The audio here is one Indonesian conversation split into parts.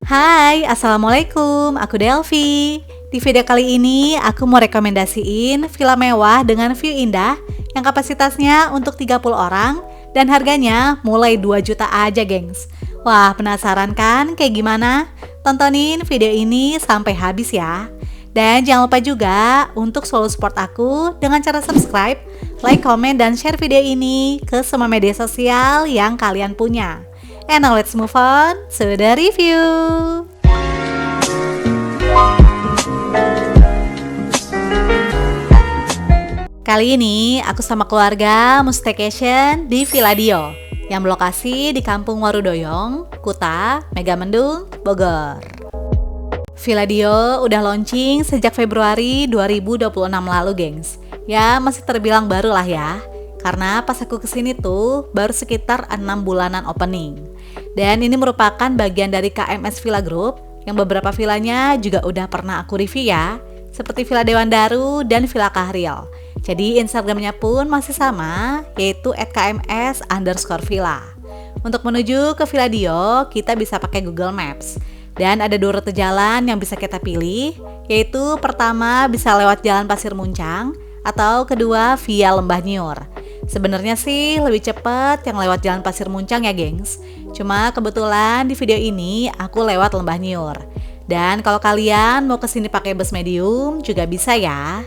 Hai, Assalamualaikum, aku Delvi. Di video kali ini, aku mau rekomendasiin villa mewah dengan view indah yang kapasitasnya untuk 30 orang dan harganya mulai 2 juta aja, gengs. Wah, penasaran kan kayak gimana? Tontonin video ini sampai habis ya. Dan jangan lupa juga untuk selalu support aku dengan cara subscribe, like, komen, dan share video ini ke semua media sosial yang kalian punya. And now let's move on to the review. Kali ini aku sama keluarga mau staycation di Villa Dio yang berlokasi di Kampung Warudoyong, Kuta, Megamendung, Bogor. Villa Dio udah launching sejak Februari 2026 lalu, gengs. Ya masih terbilang baru lah ya, karena pas aku kesini tuh baru sekitar 6 bulanan opening. Dan ini merupakan bagian dari KMS Villa Group yang beberapa villanya juga udah pernah aku review ya, seperti Villa Dewan Daru dan Villa Kahril. Jadi Instagramnya pun masih sama, yaitu @kms_villa. Untuk menuju ke Villa Dio, kita bisa pakai Google Maps. Dan ada 2 rute jalan yang bisa kita pilih, yaitu pertama bisa lewat Jalan Pasir Muncang, atau kedua via Lembah Nyur. Sebenarnya sih lebih cepat yang lewat Jalan Pasir Muncang ya, gengs. Cuma kebetulan di video ini aku lewat Lembah Nyur. Dan kalau kalian mau kesini pakai bus medium juga bisa ya.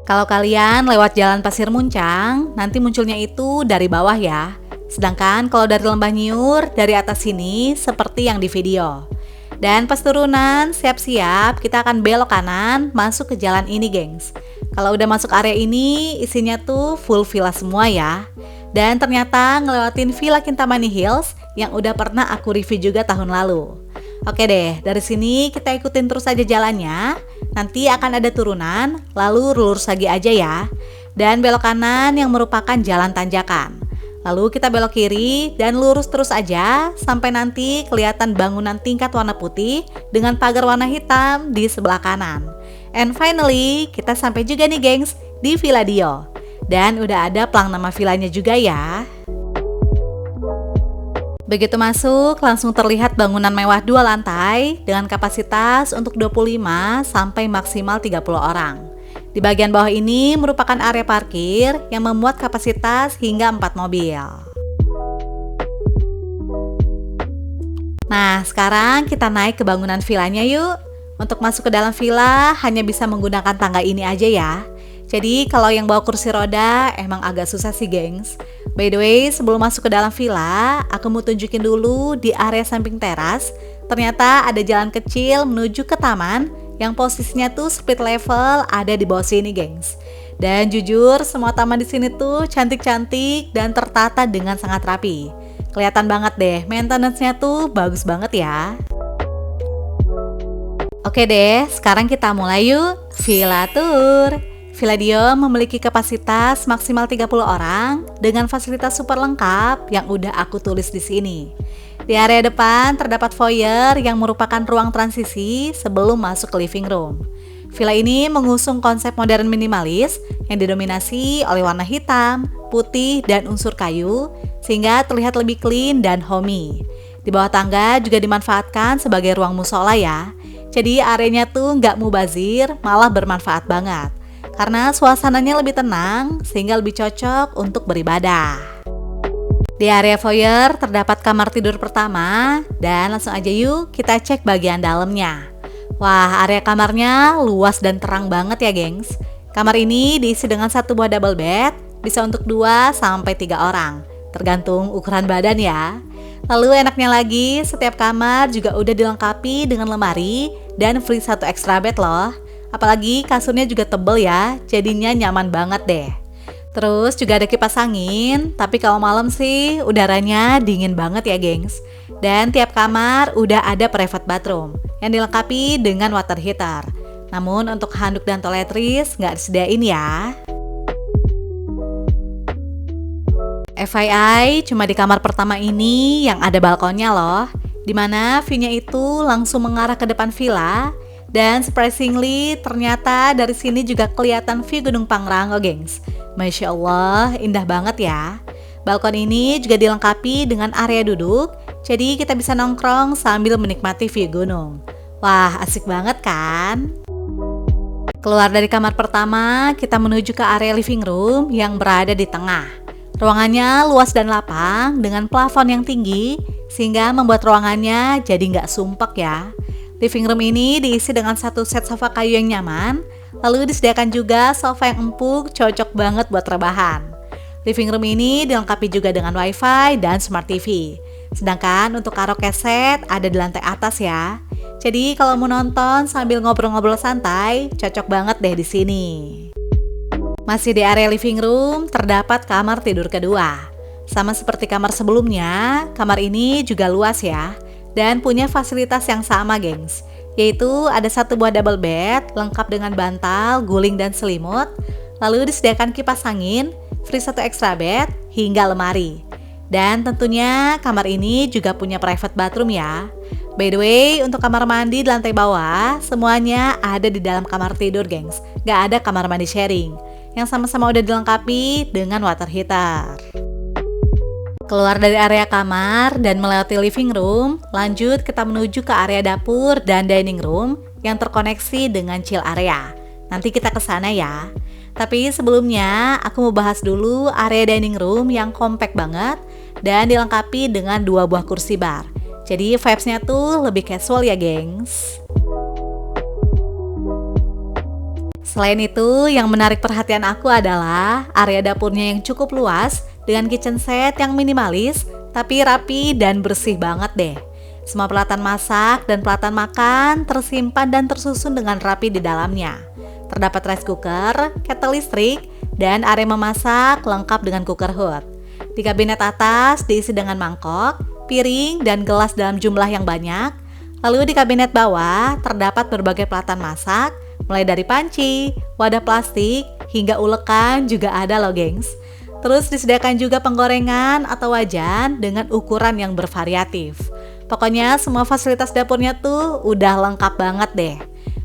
Kalau kalian lewat Jalan Pasir Muncang, nanti munculnya itu dari bawah ya. Sedangkan kalau dari Lembah Nyur, dari atas sini seperti yang di video. Dan pas turunan, siap-siap kita akan belok kanan masuk ke jalan ini, gengs. Kalau udah masuk area ini, isinya tuh full villa semua ya. Dan ternyata ngelewatin Villa Kintamani Hills yang udah pernah aku review juga tahun lalu. Oke deh, dari sini kita ikutin terus aja jalannya. Nanti akan ada turunan, lalu lurus lagi aja ya. Dan belok kanan yang merupakan jalan tanjakan. Lalu kita belok kiri dan lurus terus aja sampai nanti kelihatan bangunan tingkat warna putih dengan pagar warna hitam di sebelah kanan. And finally, kita sampai juga nih, gengs, di Villa Dio. Dan udah ada plang nama villanya juga ya. Begitu masuk, langsung terlihat bangunan mewah 2 lantai dengan kapasitas untuk 25 sampai maksimal 30 orang. Di bagian bawah ini merupakan area parkir yang memuat kapasitas hingga 4 mobil. Nah, sekarang kita naik ke bangunan villanya yuk. Untuk masuk ke dalam villa hanya bisa menggunakan tangga ini aja ya. Jadi kalau yang bawa kursi roda emang agak susah sih, gengs. By the way, sebelum masuk ke dalam villa, aku mau tunjukin dulu di area samping teras. Ternyata ada jalan kecil menuju ke taman yang posisinya tuh split level ada di bawah sini, gengs. Dan jujur, semua taman di sini tuh cantik-cantik dan tertata dengan sangat rapi. Kelihatan banget deh, maintenance-nya tuh bagus banget ya. Oke deh, sekarang kita mulai yuk Villa Tour. Villa Dio memiliki kapasitas maksimal 30 orang dengan fasilitas super lengkap yang udah aku tulis di sini. Di area depan terdapat foyer yang merupakan ruang transisi sebelum masuk ke living room. Villa ini mengusung konsep modern minimalis yang didominasi oleh warna hitam, putih, dan unsur kayu sehingga terlihat lebih clean dan homey. Di bawah tangga juga dimanfaatkan sebagai ruang musola ya. Jadi areanya tuh nggak mubazir, malah bermanfaat banget. Karena suasananya lebih tenang sehingga lebih cocok untuk beribadah. Di area foyer terdapat kamar tidur pertama dan langsung aja yuk kita cek bagian dalamnya. Wah, area kamarnya luas dan terang banget ya, gengs. Kamar ini diisi dengan 1 buah double bed, bisa untuk 2 sampai 3 orang, tergantung ukuran badan ya. Lalu enaknya lagi, setiap kamar juga udah dilengkapi dengan lemari dan free 1 extra bed loh. Apalagi kasurnya juga tebel ya, jadinya nyaman banget deh. Terus juga ada kipas angin, tapi kalau malam sih udaranya dingin banget ya, gengs. Dan tiap kamar udah ada private bathroom yang dilengkapi dengan water heater. Namun untuk handuk dan toiletries nggak disediain ya. FYI, cuma di kamar pertama ini yang ada balkonnya loh, dimana view-nya itu langsung mengarah ke depan villa. Dan surprisingly, ternyata dari sini juga kelihatan view Gunung Pangrango, gengs. Masya Allah, indah banget ya. Balkon ini juga dilengkapi dengan area duduk Jadi kita bisa nongkrong sambil menikmati view gunung. Wah, asik banget kan? Keluar dari kamar pertama, kita menuju ke area living room yang berada di tengah. Ruangannya luas dan lapang dengan plafon yang tinggi, sehingga membuat ruangannya jadi nggak sumpek ya. Living room ini diisi dengan satu set sofa kayu yang nyaman, lalu disediakan juga sofa yang empuk, cocok banget buat rebahan. Living room ini dilengkapi juga dengan wifi dan smart TV. Sedangkan untuk karaoke set ada di lantai atas ya. Jadi kalau mau nonton sambil ngobrol-ngobrol santai, cocok banget deh di sini. Masih di area living room, terdapat kamar tidur kedua. Sama seperti kamar sebelumnya, kamar ini juga luas ya. Dan punya fasilitas yang sama gengs. Yaitu ada satu buah double bed, lengkap dengan bantal, guling, dan selimut. Lalu disediakan kipas angin, free satu extra bed, hingga lemari. Dan tentunya kamar ini juga punya private bathroom ya. By the way, untuk kamar mandi di lantai bawah, semuanya ada di dalam kamar tidur gengs. Gak ada kamar mandi sharing, yang sama-sama udah dilengkapi dengan water heater. Keluar dari area kamar dan melewati living room, lanjut kita menuju ke area dapur dan dining room yang terkoneksi dengan chill area. Nanti kita ke sana ya. Tapi sebelumnya, aku mau bahas dulu area dining room yang compact banget dan dilengkapi dengan 2 buah kursi bar. Jadi vibes-nya tuh lebih casual ya gengs. Selain itu, yang menarik perhatian aku adalah area dapurnya yang cukup luas dengan kitchen set yang minimalis tapi rapi dan bersih banget deh. Semua peralatan masak dan peralatan makan tersimpan dan tersusun dengan rapi di dalamnya. Terdapat rice cooker, kettle listrik, dan area memasak lengkap dengan cooker hood. Di kabinet atas diisi dengan mangkok, piring, dan gelas dalam jumlah yang banyak. Lalu di kabinet bawah terdapat berbagai peralatan masak, mulai dari panci, wadah plastik, hingga ulekan juga ada loh gengs. Terus disediakan juga penggorengan atau wajan dengan ukuran yang bervariatif. Pokoknya semua fasilitas dapurnya tuh udah lengkap banget deh.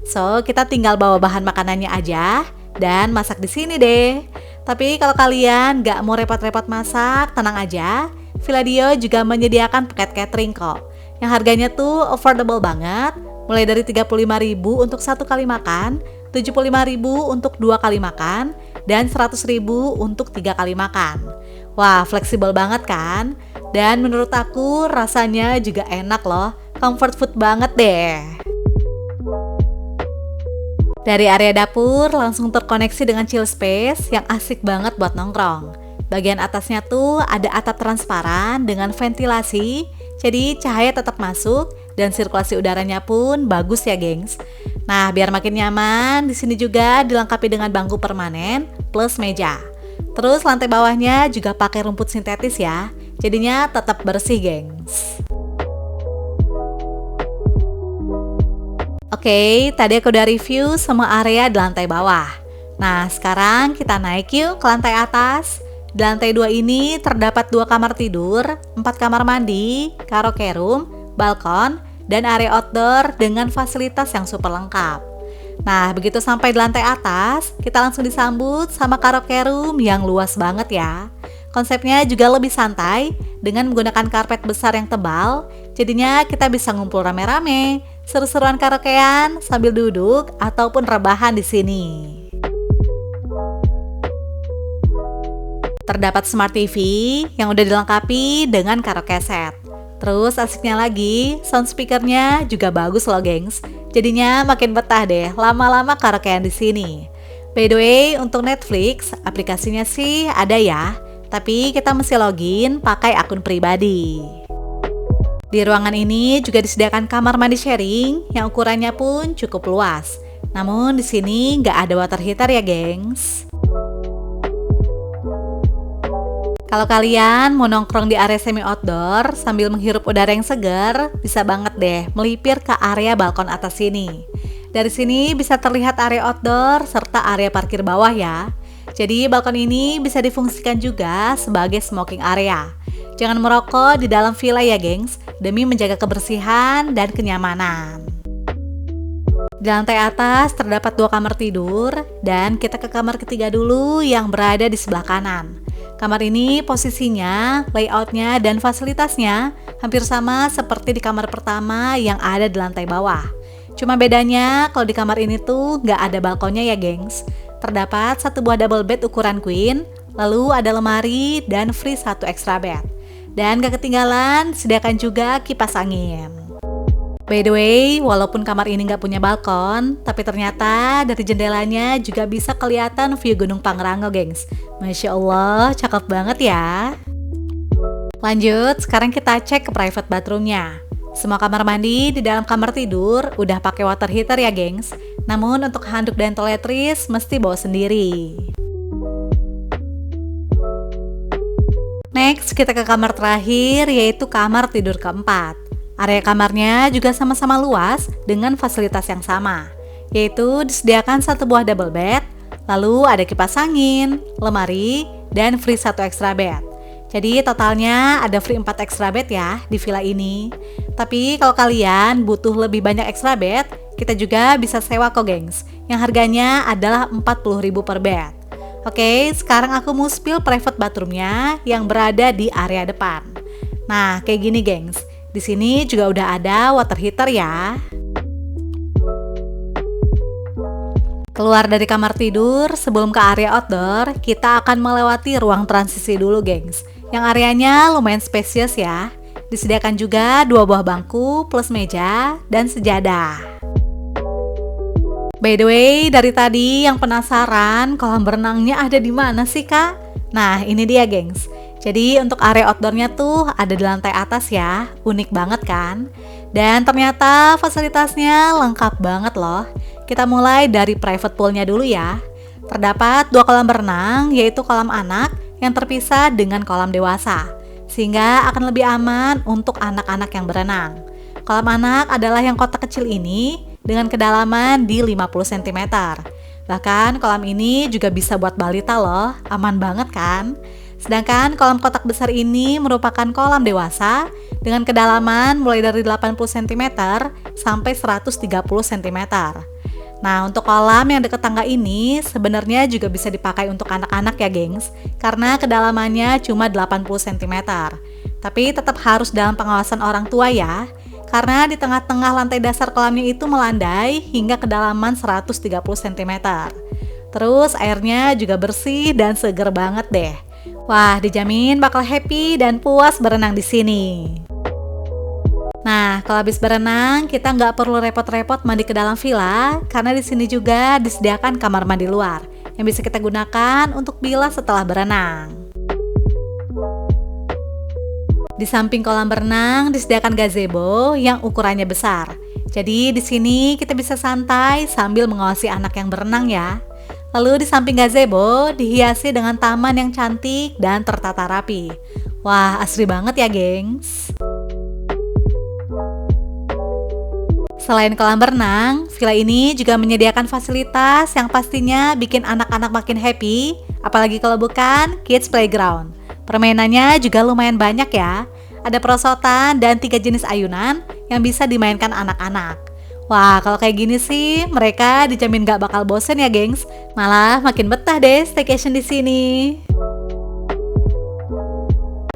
So, kita tinggal bawa bahan makanannya aja dan masak di sini deh. Tapi kalau kalian gak mau repot-repot masak, tenang aja. Villadio juga menyediakan paket catering kok, yang harganya tuh affordable banget, mulai dari 35.000 untuk 1 kali makan, 75.000 untuk 2 kali makan, dan 100.000 untuk 3 kali makan. Wah, fleksibel banget kan? Dan menurut aku rasanya juga enak loh, comfort food banget deh. Dari area dapur langsung terkoneksi dengan chill space yang asik banget buat nongkrong. Bagian atasnya tuh ada atap transparan dengan ventilasi, jadi cahaya tetap masuk dan sirkulasi udaranya pun bagus ya gengs. Nah, biar makin nyaman, di sini juga dilengkapi dengan bangku permanen plus meja. Terus lantai bawahnya juga pakai rumput sintetis ya, jadinya tetap bersih gengs. Oke, tadi aku udah review semua area di lantai bawah. Nah, sekarang kita naik yuk ke lantai atas. Di lantai 2 ini terdapat 2 kamar tidur, 4 kamar mandi, karaoke room, balkon, dan area outdoor dengan fasilitas yang super lengkap. Nah, begitu sampai di lantai atas, kita langsung disambut sama karaoke room yang luas banget ya. Konsepnya juga lebih santai dengan menggunakan karpet besar yang tebal, jadinya kita bisa ngumpul rame-rame, seru-seruan karaokean sambil duduk ataupun rebahan di sini. Terdapat smart TV yang udah dilengkapi dengan karaoke set. Terus asiknya lagi, sound speakernya juga bagus loh gengs. Jadinya makin betah deh lama-lama karaokean di sini. By the way, untuk Netflix, aplikasinya sih ada ya, tapi kita mesti login pakai akun pribadi. Di ruangan ini juga disediakan kamar mandi sharing yang ukurannya pun cukup luas. Namun di sini nggak ada water heater ya gengs. Kalau kalian mau nongkrong di area semi outdoor sambil menghirup udara yang segar, bisa banget deh melipir ke area balkon atas sini. Dari sini bisa terlihat area outdoor serta area parkir bawah ya. Jadi balkon ini bisa difungsikan juga sebagai smoking area. Jangan merokok di dalam villa ya gengs, demi menjaga kebersihan dan kenyamanan. Di lantai atas terdapat 2 kamar tidur dan kita ke kamar ketiga dulu yang berada di sebelah kanan. Kamar ini posisinya, layoutnya, dan fasilitasnya hampir sama seperti di kamar pertama yang ada di lantai bawah. Cuma bedanya kalau di kamar ini tuh nggak ada balkonnya ya gengs. Terdapat satu buah double bed ukuran queen, lalu ada lemari dan free satu extra bed. Dan gak ketinggalan, sediakan juga kipas angin. By the way, walaupun kamar ini nggak punya balkon, tapi ternyata dari jendelanya juga bisa kelihatan view Gunung Pangrango, gengs. Masya Allah, cakep banget ya. Lanjut, sekarang kita cek ke private bathroomnya. Semua kamar mandi di dalam kamar tidur udah pakai water heater ya, gengs. Namun untuk handuk dan toiletries mesti bawa sendiri. Next, kita ke kamar terakhir, yaitu kamar tidur keempat. Area kamarnya juga sama-sama luas dengan fasilitas yang sama, yaitu disediakan satu buah double bed, lalu ada kipas angin, lemari, dan free satu extra bed. Jadi totalnya ada free 4 extra bed ya di villa ini. Tapi kalau kalian butuh lebih banyak extra bed, kita juga bisa sewa kok gengs, yang harganya adalah 40.000 per bed. Oke, sekarang aku mau spill private bathroomnya yang berada di area depan. Nah, kayak gini gengs. Di sini juga udah ada water heater ya. Keluar dari kamar tidur, sebelum ke area outdoor, kita akan melewati ruang transisi dulu gengs. Yang areanya lumayan spesies ya. Disediakan juga 2 buah bangku plus meja dan sejadah. By the way, dari tadi yang penasaran kolam berenangnya ada di mana sih kak? Nah, ini dia gengs. Jadi untuk area outdoornya tuh ada di lantai atas ya, unik banget kan? Dan ternyata fasilitasnya lengkap banget loh. Kita mulai dari private poolnya dulu ya. Terdapat 2 kolam berenang, yaitu kolam anak yang terpisah dengan kolam dewasa, sehingga akan lebih aman untuk anak-anak yang berenang. Kolam anak adalah yang kotak kecil ini dengan kedalaman di 50 cm. Bahkan kolam ini juga bisa buat balita loh, aman banget kan? Sedangkan kolam kotak besar ini merupakan kolam dewasa dengan kedalaman mulai dari 80 cm sampai 130 cm. Nah, untuk kolam yang dekat tangga ini sebenarnya juga bisa dipakai untuk anak-anak ya gengs, karena kedalamannya cuma 80 cm. Tapi tetap harus dalam pengawasan orang tua ya, karena di tengah-tengah lantai dasar kolamnya itu melandai hingga kedalaman 130 cm. Terus airnya juga bersih dan seger banget deh. Wah, dijamin bakal happy dan puas berenang di sini. Nah, kalau habis berenang, kita nggak perlu repot-repot mandi ke dalam villa, karena di sini juga disediakan kamar mandi luar yang bisa kita gunakan untuk bilas setelah berenang. Di samping kolam berenang disediakan gazebo yang ukurannya besar. Jadi di sini kita bisa santai sambil mengawasi anak yang berenang ya. Lalu di samping gazebo dihiasi dengan taman yang cantik dan tertata rapi. Wah, asri banget ya gengs. Selain kolam berenang, villa ini juga menyediakan fasilitas yang pastinya bikin anak-anak makin happy, apalagi kalau bukan kids playground. Permainannya juga lumayan banyak ya. Ada perosotan dan 3 jenis ayunan yang bisa dimainkan anak-anak. Wah, kalau kayak gini sih, mereka dijamin gak bakal bosen ya, gengs. Malah makin betah deh staycation di sini.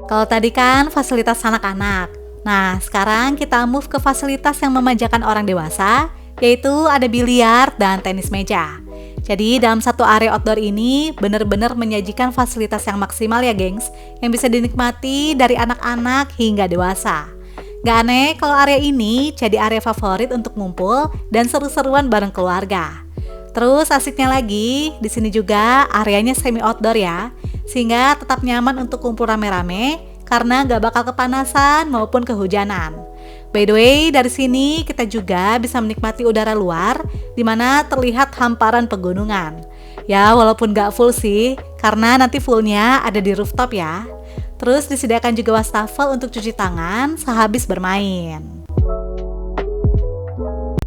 Kalau tadi kan fasilitas anak-anak. Nah, sekarang kita move ke fasilitas yang memanjakan orang dewasa, yaitu ada biliar dan tenis meja. Jadi dalam satu area outdoor ini benar-benar menyajikan fasilitas yang maksimal ya, gengs, yang bisa dinikmati dari anak-anak hingga dewasa. Gak aneh kalau area ini jadi area favorit untuk ngumpul dan seru-seruan bareng keluarga. Terus asiknya lagi, di sini juga areanya semi outdoor ya, sehingga tetap nyaman untuk kumpul rame-rame karena gak bakal kepanasan maupun kehujanan. By the way, dari sini kita juga bisa menikmati udara luar di mana terlihat hamparan pegunungan. Ya, walaupun gak full sih, karena nanti fullnya ada di rooftop ya. Terus disediakan juga wastafel untuk cuci tangan sehabis bermain.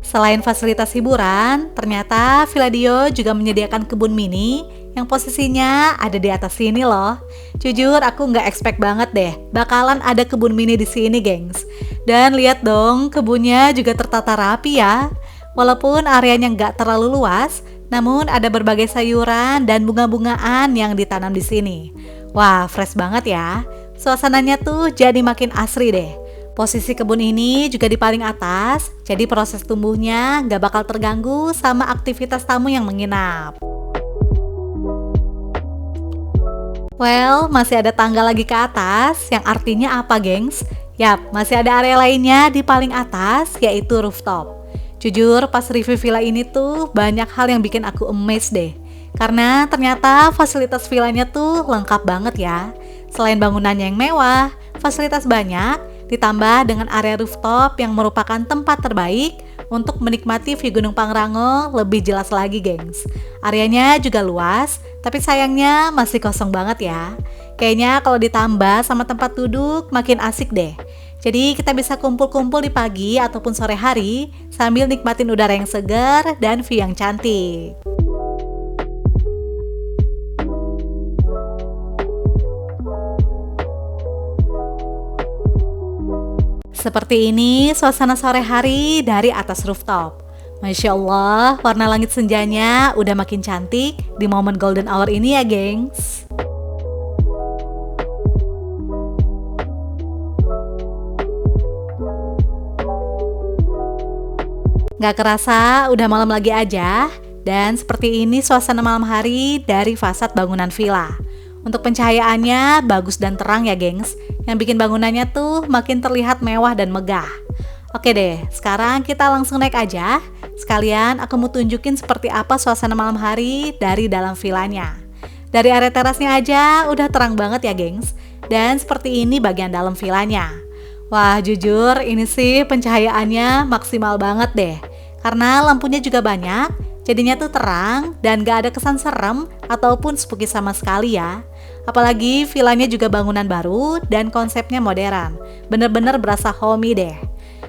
Selain fasilitas hiburan, ternyata Villa Dio juga menyediakan kebun mini yang posisinya ada di atas sini loh. Jujur aku nggak expect banget deh bakalan ada kebun mini di sini, gengs. Dan lihat dong, kebunnya juga tertata rapi ya. Walaupun areanya nggak terlalu luas, namun ada berbagai sayuran dan bunga-bungaan yang ditanam di sini. Wah, fresh banget ya. Suasananya tuh jadi makin asri deh. Posisi kebun ini juga di paling atas, jadi proses tumbuhnya nggak bakal terganggu sama aktivitas tamu yang menginap. Well, masih ada tangga lagi ke atas, yang artinya apa, gengs? Yap, masih ada area lainnya di paling atas, yaitu rooftop. Jujur, pas review villa ini tuh banyak hal yang bikin aku amazed deh. Karena ternyata fasilitas villanya tuh lengkap banget ya. Selain bangunannya yang mewah, fasilitas banyak, ditambah dengan area rooftop yang merupakan tempat terbaik untuk menikmati view Gunung Pangrango lebih jelas lagi, gengs. Areanya juga luas, tapi sayangnya masih kosong banget ya. Kayaknya kalau ditambah sama tempat duduk makin asik deh. Jadi kita bisa kumpul-kumpul di pagi ataupun sore hari sambil nikmatin udara yang segar dan view yang cantik. Seperti ini suasana sore hari dari atas rooftop. Masya Allah, warna langit senjanya udah makin cantik di momen golden hour ini ya, gengs. Gak kerasa udah malam lagi aja. Dan seperti ini suasana malam hari dari fasad bangunan villa. Untuk pencahayaannya bagus dan terang ya, gengs. Yang bikin bangunannya tuh makin terlihat mewah dan megah. Oke deh, sekarang kita langsung naik aja. Sekalian aku mau tunjukin seperti apa suasana malam hari dari dalam villanya. Dari area terasnya aja udah terang banget ya, gengs. Dan seperti ini bagian dalam villanya. Wah, jujur ini sih pencahayaannya maksimal banget deh. Karena lampunya juga banyak, jadinya tuh terang dan gak ada kesan serem ataupun spooky sama sekali ya. Apalagi villanya juga bangunan baru dan konsepnya modern. Bener-bener berasa homey deh.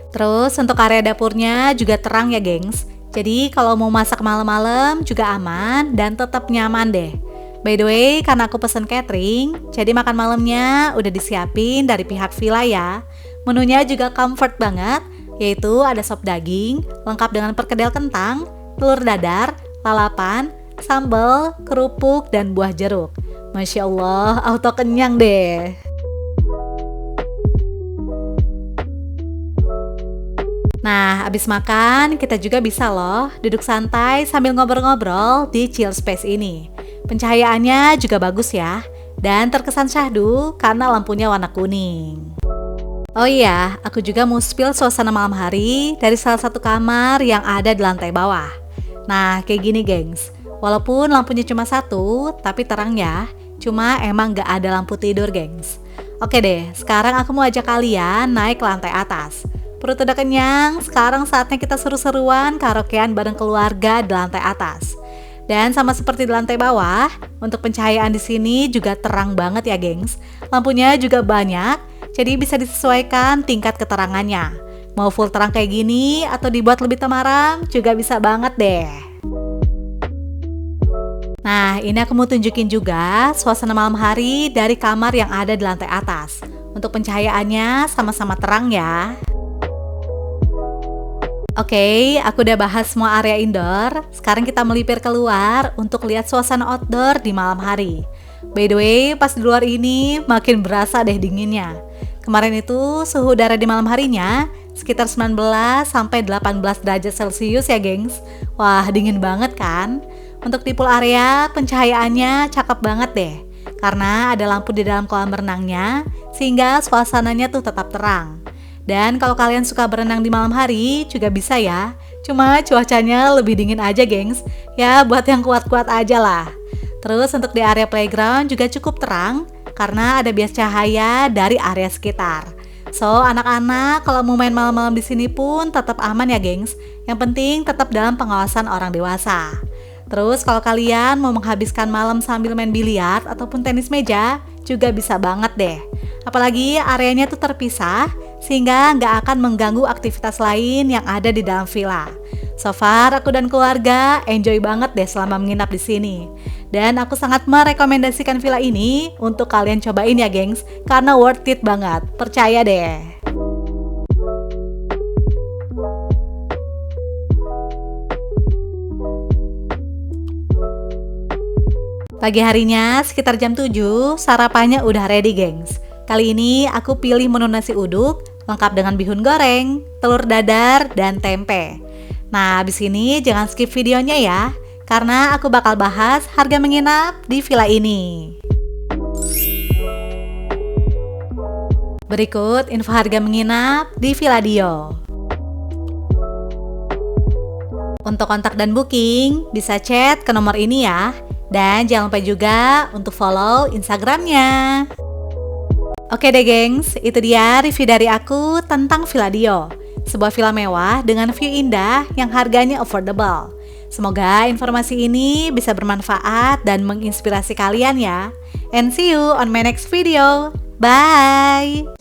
Terus untuk area dapurnya juga terang ya, gengs. Jadi kalau mau masak malam-malam juga aman dan tetap nyaman deh. By the way, karena aku pesen catering, jadi makan malamnya udah disiapin dari pihak villa ya. Menunya juga comfort banget, yaitu ada sop daging, lengkap dengan perkedel kentang, telur dadar, lalapan, sambal, kerupuk, dan buah jeruk. Masya Allah, auto kenyang deh. Nah, abis makan, kita juga bisa loh duduk santai sambil ngobrol-ngobrol di chill space ini. Pencahayaannya juga bagus ya, dan terkesan syahdu karena lampunya warna kuning. Oh iya, aku juga mau spill suasana malam hari dari salah satu kamar yang ada di lantai bawah. Nah, kayak gini, gengs. Walaupun lampunya cuma satu, tapi terang ya. Cuma emang gak ada lampu tidur, gengs. Oke deh, sekarang aku mau ajak kalian naik ke lantai atas. Perut udah kenyang, sekarang saatnya kita seru-seruan karaokean bareng keluarga di lantai atas. Dan sama seperti di lantai bawah, untuk pencahayaan di sini juga terang banget ya, gengs. Lampunya juga banyak, jadi bisa disesuaikan tingkat keterangannya. Mau full terang kayak gini atau dibuat lebih temaram juga bisa banget deh. Nah, ini aku mau tunjukin juga suasana malam hari dari kamar yang ada di lantai atas. Untuk pencahayaannya sama-sama terang ya. Oke, aku udah bahas semua area indoor. Sekarang kita melipir keluar untuk lihat suasana outdoor di malam hari. By the way, pas di luar ini makin berasa deh dinginnya. Kemarin itu suhu udara di malam harinya sekitar 19 sampai 18 derajat Celcius ya, gengs. Wah, dingin banget kan? Untuk di pool area, pencahayaannya cakep banget deh. Karena ada lampu di dalam kolam renangnya, sehingga suasananya tuh tetap terang. Dan kalau kalian suka berenang di malam hari, juga bisa ya. Cuma cuacanya lebih dingin aja, gengs. Ya, buat yang kuat-kuat aja lah. Terus untuk di area playground juga cukup terang, karena ada bias cahaya dari area sekitar. So, anak-anak kalau mau main malam-malam di sini pun tetap aman ya, gengs. Yang penting tetap dalam pengawasan orang dewasa. Terus kalau kalian mau menghabiskan malam sambil main biliar ataupun tenis meja, juga bisa banget deh. Apalagi areanya tuh terpisah, sehingga nggak akan mengganggu aktivitas lain yang ada di dalam villa. So far, aku dan keluarga enjoy banget deh selama menginap di sini. Dan aku sangat merekomendasikan villa ini untuk kalian cobain ya, gengs, karena worth it banget, percaya deh. Pagi harinya sekitar jam 7, sarapannya udah ready gengs. Kali ini aku pilih menu nasi uduk, lengkap dengan bihun goreng, telur dadar, dan tempe. Nah, abis ini jangan skip videonya ya, karena aku bakal bahas harga menginap di villa ini. Berikut info harga menginap di Villa Dio. Untuk kontak dan booking, bisa chat ke nomor ini ya. Dan jangan lupa juga untuk follow Instagramnya. Oke deh gengs, itu dia review dari aku tentang Villa Dio. Sebuah villa mewah dengan view indah yang harganya affordable. Semoga informasi ini bisa bermanfaat dan menginspirasi kalian ya. And see you on my next video. Bye!